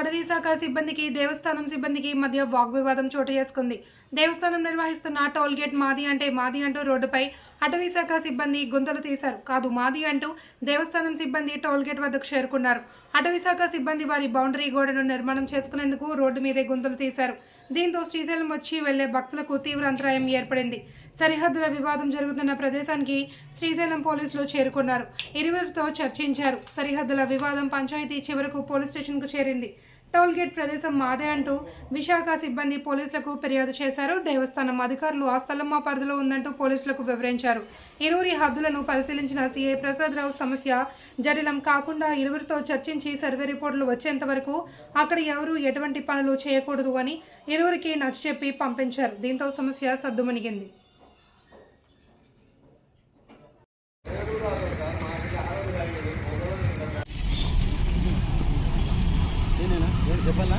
అటవీ శాఖ సిబ్బందికి దేవస్థానం సిబ్బందికి మధ్య వాగ్వివాదం చోటు చేసుకుంది. దేవస్థానం నిర్వహిస్తున్న టోల్ గేట్ మాది అంటూ రోడ్డుపై అటవీ శాఖ సిబ్బంది గుంతలు తీశారు. కాదు మాది అంటూ దేవస్థానం సిబ్బంది టోల్ గేట్ వద్దకు చేరుకున్నారు. అటవీ శాఖ సిబ్బంది వారి బౌండరీ గోడను నిర్మాణం చేసుకునేందుకు రోడ్డు మీదే గుంతలు తీశారు. దీంతో శ్రీశైలం వచ్చి వెళ్లే భక్తులకు తీవ్ర అంతరాయం ఏర్పడింది. సరిహద్దుల వివాదం జరుగుతున్న ప్రదేశానికి శ్రీశైలం పోలీసులు చేరుకున్నారు. ఇరువురితో చర్చించారు. సరిహద్దుల వివాదం పంచాయతీ చివరకు పోలీస్ స్టేషన్కు చేరింది. టోల్ గేట్ ప్రదేశం మాదే అంటూ విశాఖ సిబ్బంది పోలీసులకు ఫిర్యాదు చేశారు. దేవస్థానం అధికారులు ఆ స్థలం మా పరిధిలో ఉందంటూ పోలీసులకు వివరించారు. ఇరువురి హద్దులను పరిశీలించిన సీఐ ప్రసాదరావు సమస్య జటిలం కాకుండా ఇరువురితో చర్చించి సర్వే రిపోర్టులు వచ్చేంత వరకు అక్కడ ఎవరూ ఎటువంటి పనులు చేయకూడదు అని ఇరువురికి నచ్చచెప్పి పంపించారు. దీంతో సమస్య సద్దుమణిగింది. చెప్పాలా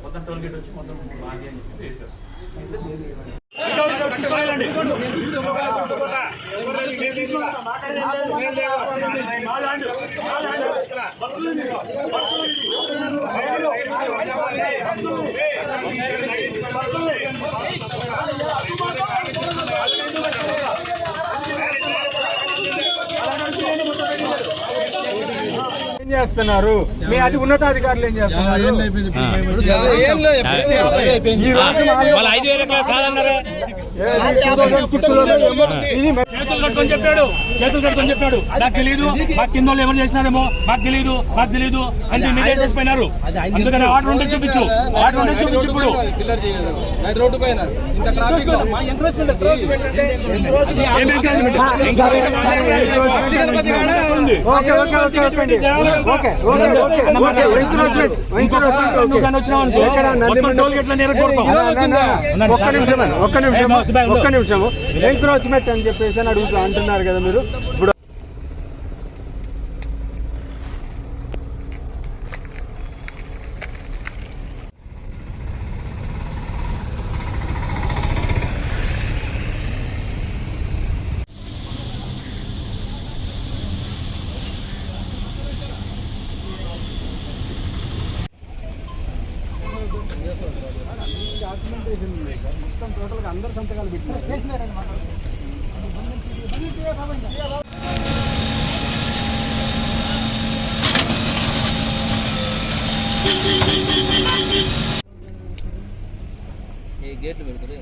మొత్తం టోల్ గేట్ వచ్చి మొత్తం మాది అని చెప్పి వేశారు. చేస్తున్నారు మీ అది ఉన్నతాధికారులు ఏం చేస్తున్నారు? చేతులు కట్టుకొని చెప్పాడు నాకు తెలియదు, మాకు కింద ఎవరు చేసినారేమో మాకు తెలియదు అని మీడియా చేసిపోయినారు. అందుకని ఆర్డర్ ఉంటే చూపించు, ఆర్డర్ ఉంటే చూపించు. ఇప్పుడు రోడ్డు పైన ఒక్క నిమిషం ఎంక్రోచ్మెంట్ అని చెప్పేసి అంటున్నారు కదా మీరు. ఇప్పుడు మొత్తం టోటల్గా అందరు సంతకాలు పెట్టారు. గేట్లు పెడతారు.